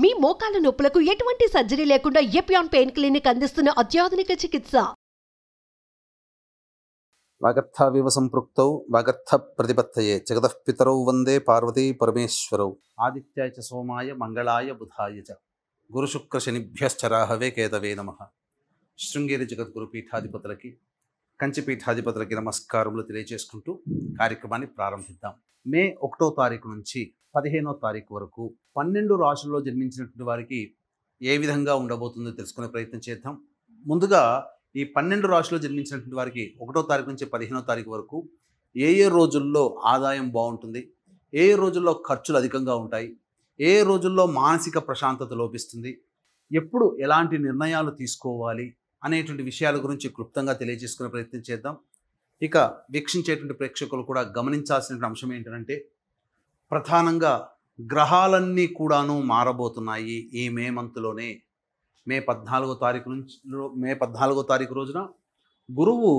మీ మోకాల నొప్పులకు ఎటువంటి సర్జరీ లేకుండా ఎపియాన్ పెయిన్ క్లినిక్ అందిస్తున్న అత్యాధునిక చికిత్స. వాగర్థావివ సంపృక్తౌ వాగర్థ ప్రతిపత్తయే జగతః పితరౌ వందే పార్వతీ పరమేశ్వరౌ. ఆదిత్యాయ చ సోమాయ మంగళాయ బుధాయ చ గురు శుక్ర శనిభ్యశ్చ రాహవే కేతవే నమః. శృంగేరి జగద్గురు పీఠాధిపతులకి కంచి పీఠాధిపతులకి నమస్కారములు తెలియజేసుకుంటూ కార్యక్రమాన్ని ప్రారంభిద్దాం. మే 1వ తారీఖు నుంచి 15వ తారీఖు వరకు 12 రాశుల్లో జన్మించినటువంటి వారికి ఏ విధంగా ఉండబోతుందో తెలుసుకునే ప్రయత్నం చేద్దాం. ముందుగా ఈ 12 రాశుల్లో జన్మించినటువంటి వారికి 1వ తారీఖు నుంచి 15వ తారీఖు వరకు ఏ రోజుల్లో ఆదాయం బాగుంటుంది, ఏ రోజుల్లో ఖర్చులు అధికంగా ఉంటాయి, ఏ రోజుల్లో మానసిక ప్రశాంతత లోపిస్తుంది, ఎప్పుడు ఎలాంటి నిర్ణయాలు తీసుకోవాలి అనేటువంటి విషయాల గురించి క్లుప్తంగా తెలియజేసుకునే ప్రయత్నం చేద్దాం. ఇక వీక్షించేటువంటి ప్రేక్షకులు కూడా గమనించాల్సిన అంశం ఏంటంటే, ప్రధానంగా గ్రహాలన్నీ కూడాను మారబోతున్నాయి ఈ మే మంత్లోనే. మే 14వ తారీఖు రోజున గురువు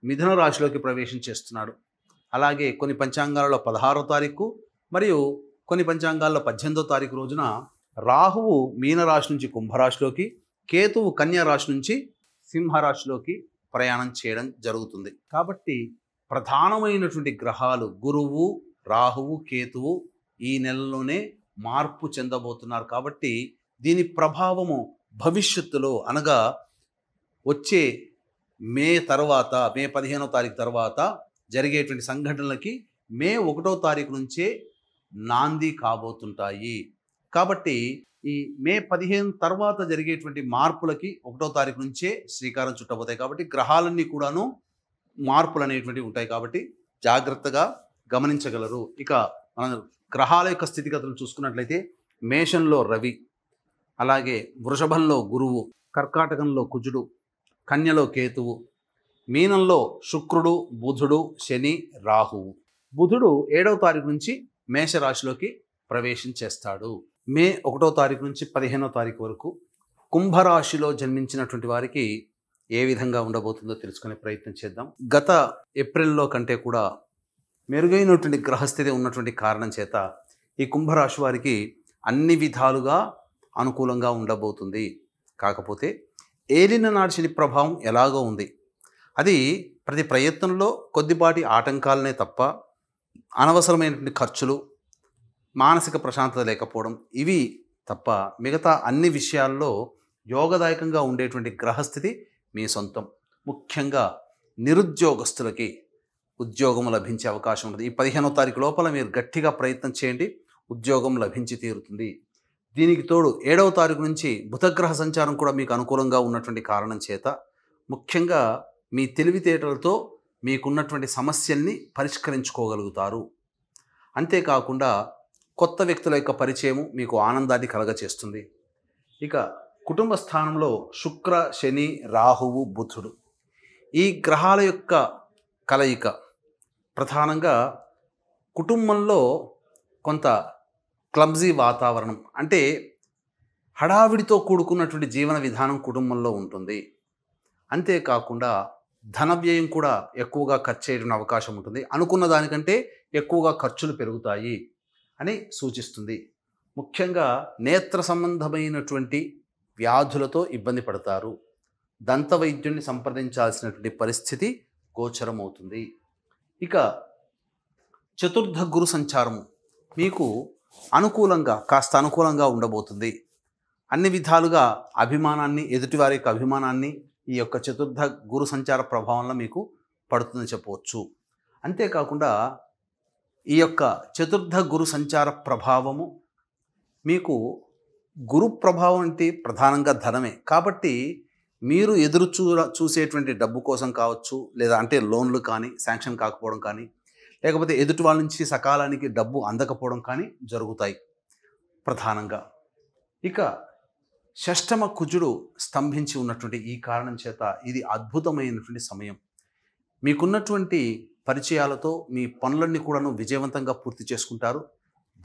మిథున రాశిలోకి ప్రవేశం చేస్తున్నాడు. అలాగే కొన్ని పంచాంగాలలో 16వ తారీఖు మరియు కొన్ని పంచాంగాల్లో 18వ తారీఖు రోజున రాహువు మీనరాశి నుంచి కుంభరాశిలోకి, కేతువు కన్యా రాశి నుంచి సింహరాశిలోకి ప్రయాణం చేయడం జరుగుతుంది. కాబట్టి ప్రధానమైనటువంటి గ్రహాలు గురువు, రాహువు, కేతువు ఈ నెలలోనే మార్పు చెందబోతున్నారు. కాబట్టి దీని ప్రభావము భవిష్యత్తులో అనగా వచ్చే మే 15వ తారీఖు తర్వాత జరిగేటువంటి సంఘటనలకి మే 1వ తారీఖు నుంచే నాంది కాబోతుంటాయి. కాబట్టి ఈ మే 15 తర్వాత జరిగేటువంటి మార్పులకి 1వ తారీఖు నుంచే శ్రీకారం చుట్టబోతాయి. కాబట్టి గ్రహాలన్నీ కూడాను మార్పులు అనేటువంటివి ఉంటాయి. కాబట్టి జాగ్రత్తగా గమనించగలరు. ఇక మనం గ్రహాల యొక్క స్థితిగతులు చూసుకున్నట్లయితే మేషంలో రవి, అలాగే వృషభంలో గురువు, కర్కాటకంలో కుజుడు, కన్యలో కేతువు, మీనంలో శుక్రుడు, బుధుడు, శని, రాహువు. బుధుడు 7వ తారీఖు నుంచి మేషరాశిలోకి ప్రవేశం చేస్తాడు. మే 1వ తారీఖు నుంచి 15వ తారీఖు వరకు కుంభరాశిలో జన్మించినటువంటి వారికి ఏ విధంగా ఉండబోతుందో తెలుసుకునే ప్రయత్నం చేద్దాం. గత ఏప్రిల్లో కంటే కూడా మెరుగైనటువంటి గ్రహస్థితి ఉన్నటువంటి కారణం చేత ఈ కుంభరాశి వారికి అన్ని విధాలుగా అనుకూలంగా ఉండబోతుంది. కాకపోతే ఏలిన నాటి శని ప్రభావం ఎలాగో ఉంది. అది ప్రతి ప్రయత్నంలో కొద్దిపాటి ఆటంకాలనే తప్ప అనవసరమైనటువంటి ఖర్చులు, మానసిక ప్రశాంతత లేకపోవడం ఇవి తప్ప మిగతా అన్ని విషయాల్లో యోగదాయకంగా ఉండేటువంటి గ్రహస్థితి మీ సొంతం. ముఖ్యంగా నిరుద్యోగస్తులకి ఉద్యోగం లభించే అవకాశం ఉంటుంది. ఈ 15వ తారీఖు లోపల మీరు గట్టిగా ప్రయత్నం చేయండి, ఉద్యోగం లభించి తీరుతుంది. దీనికి తోడు 7వ తారీఖు నుంచి బుధగ్రహ సంచారం కూడా మీకు అనుకూలంగా ఉన్నటువంటి కారణం చేత ముఖ్యంగా మీ తెలివితేటలతో మీకున్నటువంటి సమస్యల్ని పరిష్కరించుకోగలుగుతారు. అంతేకాకుండా కొత్త వ్యక్తుల యొక్క పరిచయము మీకు ఆనందాన్ని కలగచేస్తుంది. ఇక కుటుంబ స్థానంలో శుక్ర, శని, రాహువు, బుధుడు ఈ గ్రహాల యొక్క కలయిక ప్రధానంగా కుటుంబంలో కొంత క్లబ్జీ వాతావరణం, అంటే హడావిడితో కూడుకున్నటువంటి జీవన విధానం కుటుంబంలో ఉంటుంది. అంతేకాకుండా ధన వ్యయం కూడా ఎక్కువగా ఖర్చు చేయడం అవకాశం ఉంటుంది. అనుకున్న దానికంటే ఎక్కువగా ఖర్చులు పెరుగుతాయి అని సూచిస్తుంది. ముఖ్యంగా నేత్ర సంబంధమైనటువంటి వ్యాధులతో ఇబ్బంది పడతారు. దంత వైద్యుడిని సంప్రదించాల్సినటువంటి పరిస్థితి గోచరమవుతుంది. ఇక చతుర్థ గురు సంచారము మీకు కాస్త అనుకూలంగా ఉండబోతుంది. అన్ని విధాలుగా అభిమానాన్ని, ఎదుటివారి యొక్క అభిమానాన్ని ఈ యొక్క చతుర్థ గురు సంచార ప్రభావంలో మీకు పడుతుందని చెప్పవచ్చు. అంతేకాకుండా ఈ యొక్క చతుర్థ గురు సంచార ప్రభావము మీకు గురు ప్రభావం అంటే ప్రధానంగా ధనమే. కాబట్టి మీరు ఎదురు చూసేటువంటి డబ్బు కోసం కావచ్చు, లేదా అంటే లోన్లు కానీ శాంక్షన్ కాకపోవడం కానీ, లేకపోతే ఎదుటి వాళ్ళ నుంచి సకాలానికి డబ్బు అందకపోవడం కానీ జరుగుతాయి ప్రధానంగా. ఇక షష్టమ కుజుడు స్తంభించి ఉన్నటువంటి ఈ కారణం చేత ఇది అద్భుతమైనటువంటి సమయం. మీకున్నటువంటి పరిచయాలతో మీ పనులన్నీ కూడాను విజయవంతంగా పూర్తి చేసుకుంటారు.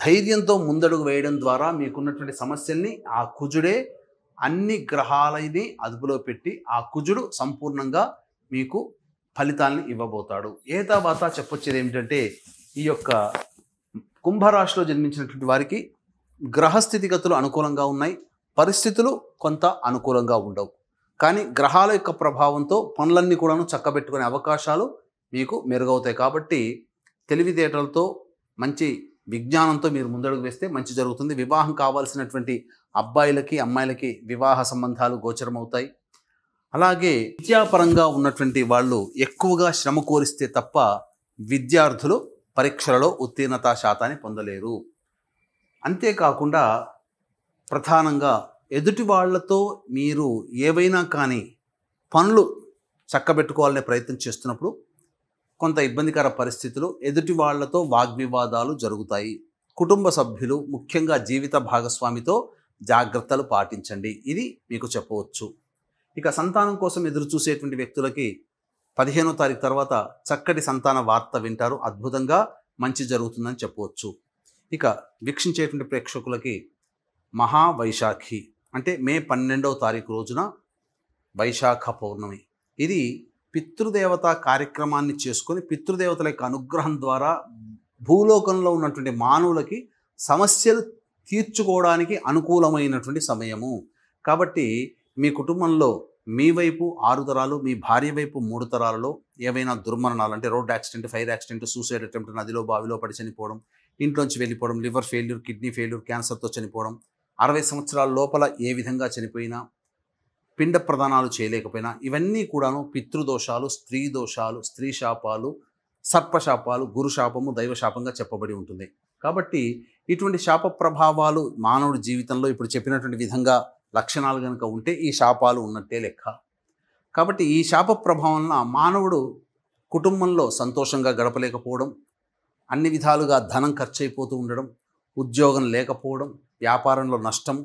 ధైర్యంతో ముందడుగు వేయడం ద్వారా మీకున్నటువంటి సమస్యల్ని ఆ కుజుడే అన్ని గ్రహాలని అదుపులో పెట్టి ఆ కుజుడు సంపూర్ణంగా మీకు ఫలితాలను ఇవ్వబోతాడు. ఏతావాత చెప్పొచ్చేది ఏమిటంటే, ఈ యొక్క కుంభరాశిలో జన్మించినటువంటి వారికి గ్రహస్థితిగతులు అనుకూలంగా ఉన్నాయి, పరిస్థితులు కొంత అనుకూలంగా ఉండవు. కానీ గ్రహాల యొక్క ప్రభావంతో పనులన్నీ కూడాను చక్కబెట్టుకునే అవకాశాలు మీకు మెరుగవుతాయి. కాబట్టి తెలివితేటలతో మంచి విజ్ఞానంతో మీరు ముందడుగు వేస్తే మంచి జరుగుతుంది. వివాహం కావాల్సినటువంటి అబ్బాయిలకి అమ్మాయిలకి వివాహ సంబంధాలు గోచరమవుతాయి. అలాగే విద్యాపరంగా ఉన్నటువంటి వాళ్ళు ఎక్కువగా శ్రమ కోరిస్తే తప్ప విద్యార్థులు పరీక్షలలో ఉత్తీర్ణతా శాతాన్ని పొందలేరు. అంతేకాకుండా ప్రధానంగా ఎదుటి వాళ్లతో మీరు ఏవైనా కానీ పనులు చక్కబెట్టుకోవాలనే ప్రయత్నం చేస్తున్నప్పుడు కొంత ఇబ్బందికర పరిస్థితులు, ఎదుటి వాళ్లతో వాగ్వివాదాలు జరుగుతాయి. కుటుంబ సభ్యులు ముఖ్యంగా జీవిత భాగస్వామితో జాగ్రత్తలు పాటించండి, ఇది మీకు చెప్పవచ్చు. ఇక సంతానం కోసం ఎదురు చూసేటువంటి వ్యక్తులకి 15వ తారీఖు తర్వాత చక్కటి సంతాన వార్త వింటారు, అద్భుతంగా మంచి జరుగుతుందని చెప్పవచ్చు. ఇక వీక్షించేటువంటి ప్రేక్షకులకి మహావైశాఖి అంటే మే 12వ తారీఖు రోజున వైశాఖ పౌర్ణమి. ఇది పితృదేవత కార్యక్రమాన్ని చేసుకొని పితృదేవతల యొక్క అనుగ్రహం ద్వారా భూలోకంలో ఉన్నటువంటి మానవులకి సమస్యలు తీర్చుకోవడానికి అనుకూలమైనటువంటి సమయము. కాబట్టి మీ కుటుంబంలో మీ వైపు 6 తరాలు, మీ భార్య వైపు 3 తరాలలో ఏవైనా దుర్మరణాలు అంటే road accident, fire accident, suicide attempt, నదిలో బావిలో పడి చనిపోవడం, ఇంట్లోంచి వెళ్ళిపోవడం, లివర్ ఫెయిల్యూర్, కిడ్నీ ఫెయిల్యూర్, క్యాన్సర్తో చనిపోవడం, 60 సంవత్సరాల లోపల ఏ విధంగా చనిపోయినా, పిండ ప్రదానాలు చేయలేకపోయినా, ఇవన్నీ కూడాను పితృదోషాలు, స్త్రీ దోషాలు, స్త్రీ శాపాలు, సర్పశాపాలు, గురుశాపము, దైవశాపంగా చెప్పబడి ఉంటుంది. కాబట్టి ఇటువంటి శాప ప్రభావాలు మానవుడి జీవితంలో ఇప్పుడు చెప్పినటువంటి విధంగా లక్షణాలు కనుక ఉంటే ఈ శాపాలు ఉన్నట్టే లెక్క. కాబట్టి ఈ శాప ప్రభావం వలన మానవుడు కుటుంబంలో సంతోషంగా గడపలేకపోవడం, అన్ని విధాలుగా ధనం ఖర్చు అయిపోతూ ఉండడం, ఉద్యోగం లేకపోవడం, వ్యాపారంలో నష్టం,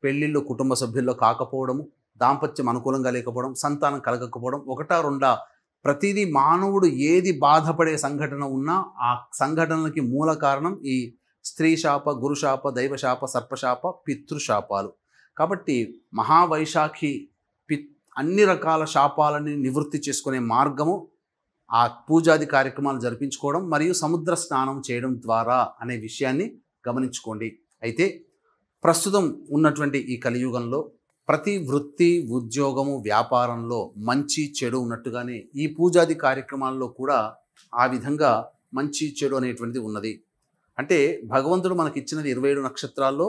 పెళ్ళిళ్ళు కుటుంబ సభ్యుల్లో కాకపోవడము, దాంపత్యం అనుకూలంగా లేకపోవడం, సంతానం కలగకపోవడం, ఒకటా రెండా ప్రతిదీ మానవుడు ఏది బాధపడే సంఘటన ఉన్నా ఆ సంఘటనలకి మూల కారణం ఈ స్త్రీ శాప, గురుశాప, దైవశాప, సర్పశాప, పితృశాపాలు. కాబట్టి మహావైశాఖి అన్ని రకాల శాపాలని నివృత్తి చేసుకునే మార్గము ఆ పూజాది కార్యక్రమాలు జరిపించుకోవడం మరియు సముద్ర స్నానం చేయడం ద్వారా అనే విషయాన్ని గమనించుకోండి. అయితే ప్రస్తుతం ఉన్నటువంటి ఈ కలియుగంలో ప్రతి వృత్తి, ఉద్యోగము, వ్యాపారంలో మంచి చెడు ఉన్నట్టుగానే ఈ పూజాది కార్యక్రమాల్లో కూడా ఆ విధంగా మంచి చెడు అనేటువంటిది ఉన్నది. అంటే భగవంతుడు మనకిచ్చినది 27 నక్షత్రాల్లో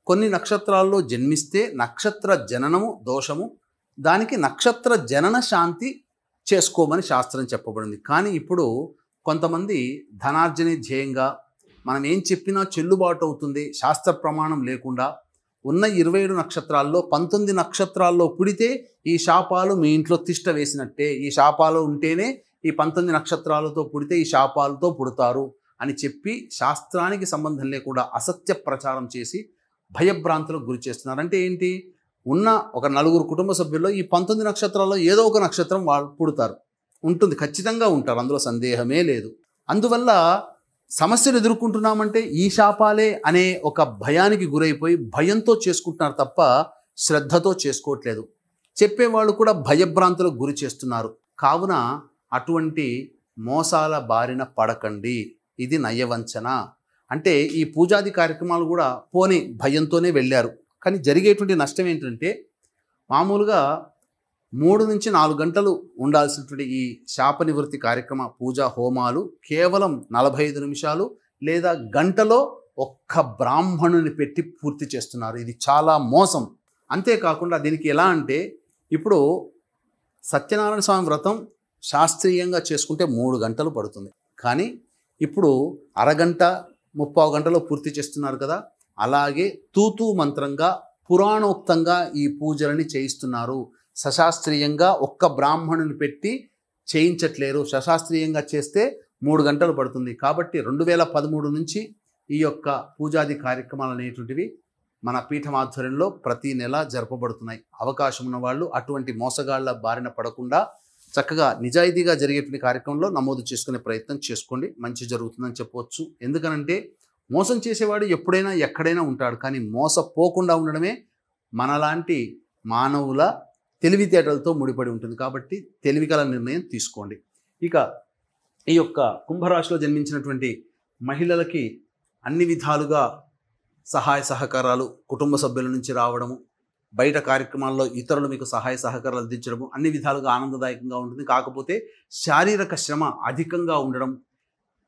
కొన్ని నక్షత్రాల్లో జన్మిస్తే నక్షత్ర జననము దోషము, దానికి నక్షత్ర జనన శాంతి చేసుకోమని శాస్త్రం చెప్పబడింది. కానీ ఇప్పుడు కొంతమంది ధనార్జనే ధ్యేయంగా మనం ఏం చెప్పినా చెల్లుబాటు అవుతుంది శాస్త్ర ప్రమాణం లేకుండా ఉన్న 27 నక్షత్రాల్లో 19 నక్షత్రాల్లో పుడితే ఈ శాపాలు మీ ఇంట్లో తిష్ట వేసినట్టే, ఈ శాపాలు ఉంటేనే ఈ 19 నక్షత్రాలతో పుడితే ఈ శాపాలతో పుడతారు అని చెప్పి శాస్త్రానికి సంబంధం లేకుండా అసత్య ప్రచారం చేసి భయభ్రాంతులకు గురి చేస్తున్నారు. అంటే ఏంటి, ఉన్న ఒక 4 కుటుంబ సభ్యుల్లో ఈ 19 నక్షత్రాల్లో ఏదో ఒక నక్షత్రం వాళ్ళు పుడతారు, ఉంటుంది, ఖచ్చితంగా ఉంటారు, అందులో సందేహమే లేదు. అందువల్ల సమస్యలు ఎదుర్కొంటున్నామంటే ఈ శాపాలే అనే ఒక భయానికి గురైపోయి భయంతో చేసుకుంటున్నారు తప్ప శ్రద్ధతో చేసుకోవట్లేదు. చెప్పేవాళ్ళు కూడా భయభ్రాంతులకు గురి చేస్తున్నారు. కావున అటువంటి మోసాల బారిన పడకండి. ఇది నయవంచన. అంటే ఈ పూజాది కార్యక్రమాలు కూడా పోని భయంతోనే వెళ్ళారు, కానీ జరిగేటువంటి నష్టం ఏంటంటే మామూలుగా 3 నుంచి 4 గంటలు ఉండాల్సినటువంటి ఈ శాప నివృత్తి కార్యక్రమ పూజా హోమాలు కేవలం 45 నిమిషాలు లేదా గంటలో ఒక్క బ్రాహ్మణుని పెట్టి పూర్తి చేస్తున్నారు. ఇది చాలా మోసం. అంతేకాకుండా దీనికి ఎలా అంటే ఇప్పుడు సత్యనారాయణ స్వామి వ్రతం శాస్త్రీయంగా చేసుకుంటే 3 గంటలు పడుతుంది, కానీ ఇప్పుడు అరగంట 30 గంటలో పూర్తి చేస్తున్నారు కదా. అలాగే తూతూ మంత్రంగా పురాణోక్తంగా ఈ పూజలని చేయిస్తున్నారు. సశాస్త్రీయంగా ఒక్క బ్రాహ్మణుని పెట్టి చేయించట్లేరు. సశాస్త్రీయంగా చేస్తే 3 గంటలు పడుతుంది. కాబట్టి 2013 నుంచి ఈ యొక్క పూజాది కార్యక్రమాలు అనేటువంటివి మన పీఠమాధ్వర్యంలో ప్రతి నెల జరపబడుతున్నాయి. అవకాశం ఉన్న వాళ్ళు అటువంటి మోసగాళ్ల బారిన పడకుండా చక్కగా నిజాయితీగా జరిగేటువంటి కార్యక్రమంలో నమోదు చేసుకునే ప్రయత్నం చేసుకోండి. మంచి జరుగుతుందని చెప్పవచ్చు. ఎందుకనంటే మోసం చేసేవాడు ఎప్పుడైనా ఎక్కడైనా ఉంటాడు, కానీ మోసపోకుండా ఉండడమే మనలాంటి మానవుల తెలివితేటలతో ముడిపడి ఉంటుంది. కాబట్టి తెలివిగల నిర్ణయం తీసుకోండి. ఇక ఈ యొక్క కుంభరాశిలో జన్మించినటువంటి మహిళలకి అన్ని విధాలుగా సహాయ సహకారాలు కుటుంబ సభ్యుల నుంచి రావడము, బయట కార్యక్రమాల్లో ఇతరులు మీకు సహాయ సహకారాలు అందించడము అన్ని విధాలుగా ఆనందదాయకంగా ఉంటుంది. కాకపోతే శారీరక శ్రమ అధికంగా ఉండడం,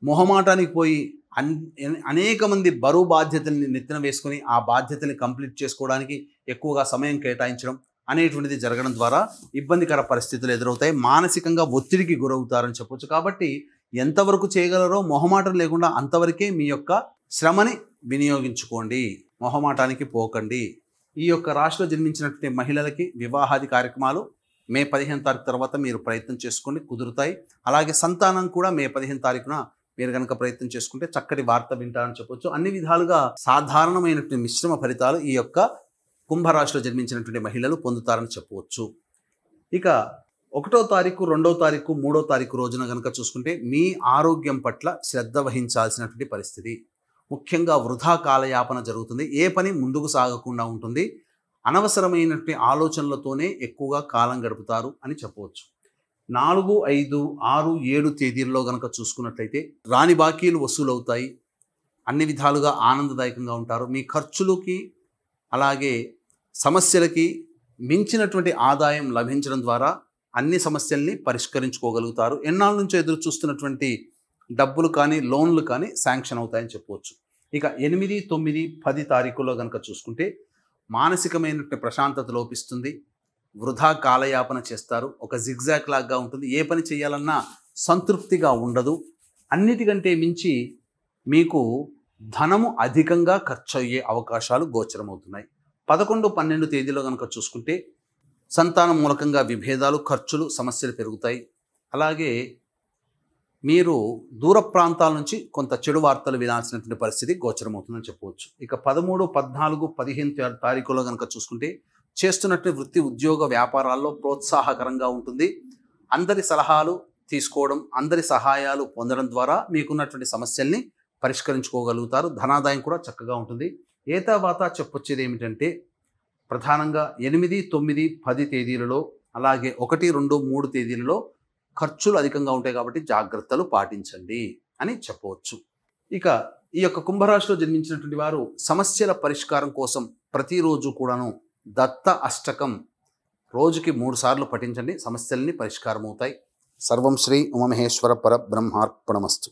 మొహమాటానికి పోయి అనేక మంది బరువు బాధ్యతల్ని నెత్తిన వేసుకొని ఆ బాధ్యతల్ని కంప్లీట్ చేసుకోవడానికి ఎక్కువగా సమయం కేటాయించడం అనేటువంటిది జరగడం ద్వారా ఇబ్బందికర పరిస్థితులు ఎదురవుతాయి. మానసికంగా ఒత్తిడికి గురవుతారని చెప్పొచ్చు. కాబట్టి ఎంతవరకు చేయగలరో మొహమాటం లేకుండా అంతవరకే మీ యొక్క శ్రమని వినియోగించుకోండి, మొహమాటానికి పోకండి. ఈ యొక్క రాశిలో జన్మించినటువంటి మహిళలకి వివాహాది కార్యక్రమాలు మే 15 తారీఖు తర్వాత మీరు ప్రయత్నం చేసుకోండి, కుదురుతాయి. అలాగే సంతానం కూడా మే 15 తారీఖున మీరు కనుక ప్రయత్నం చేసుకుంటే చక్కటి వార్త వింటారని చెప్పొచ్చు. అన్ని విధాలుగా సాధారణమైనటువంటి మిశ్రమ ఫలితాలు ఈ యొక్క కుంభరాశిలో జన్మించినటువంటి మహిళలు పొందుతారని చెప్పవచ్చు. ఇక 1వ తారీఖు, 2వ తారీఖు, 3వ తారీఖు రోజున కనుక చూసుకుంటే మీ ఆరోగ్యం పట్ల శ్రద్ధ వహించాల్సినటువంటి పరిస్థితి. ముఖ్యంగా వృధా కాలయాపన జరుగుతుంది, ఏ పని ముందుకు సాగకుండా ఉంటుంది, అనవసరమైనటువంటి ఆలోచనలతోనే ఎక్కువగా కాలం గడుపుతారు అని చెప్పవచ్చు. 4, 5, 6, 7 తేదీల్లో కనుక చూసుకున్నట్లయితే రాని బాకీలు వసూలవుతాయి, అన్ని విధాలుగా ఆనందదాయకంగా ఉంటారు. మీ ఖర్చులకి అలాగే సమస్యలకి మించినటువంటి ఆదాయం లభించడం ద్వారా అన్ని సమస్యల్ని పరిష్కరించుకోగలుగుతారు. ఎన్నాళ్ళ నుంచో ఎదురు చూస్తున్నటువంటి డబ్బులు కానీ లోన్లు కానీ శాంక్షన్ అవుతాయని చెప్పవచ్చు. ఇక 8, 9, 10 తారీఖుల్లో కనుక చూసుకుంటే మానసికమైనటువంటి ప్రశాంతత లోపిస్తుంది, వృధా కాలయాపన చేస్తారు, ఒక జిగ్జాగ్ లాగా ఉంటుంది, ఏ పని చేయాలన్నా సంతృప్తిగా ఉండదు. అన్నిటికంటే మించి మీకు ధనము అధికంగా ఖర్చు అయ్యే అవకాశాలు గోచరమవుతున్నాయి. 11, 12 తేదీలో కనుక చూసుకుంటే సంతానం మూలకంగా విభేదాలు, ఖర్చులు, సమస్యలు పెరుగుతాయి. అలాగే మీరు దూర ప్రాంతాల నుంచి కొంత చెడు వార్తలు వినాల్సినటువంటి పరిస్థితి గోచరమవుతుందని చెప్పవచ్చు. ఇక 13, 14, 15 తారీఖులో కనుక చూసుకుంటే చేస్తున్నట్టు వృత్తి, ఉద్యోగ, వ్యాపారాల్లో ప్రోత్సాహకరంగా ఉంటుంది. అందరి సలహాలు తీసుకోవడం, అందరి సహాయాలు పొందడం ద్వారా మీకున్నటువంటి సమస్యల్ని పరిష్కరించుకోగలుగుతారు. ధనాదాయం కూడా చక్కగా ఉంటుంది. ఏతావాత చెప్పొచ్చేది ఏమిటంటే ప్రధానంగా 8, 9, 10 తేదీలలో అలాగే 1, 2, 3 తేదీలలో ఖర్చులు అధికంగా ఉంటాయి కాబట్టి జాగ్రత్తలు పాటించండి అని చెప్పవచ్చు. ఇక ఈ యొక్క కుంభరాశిలో జన్మించినటువంటి వారు సమస్యల పరిష్కారం కోసం ప్రతిరోజు కూడాను దత్త అష్టకం రోజుకి 3 సార్లు పఠించండి, సమస్యల్ని పరిష్కారం అవుతాయి. సర్వం శ్రీ ఉమామహేశ్వర పరబ్రహ్మార్పణమస్తు.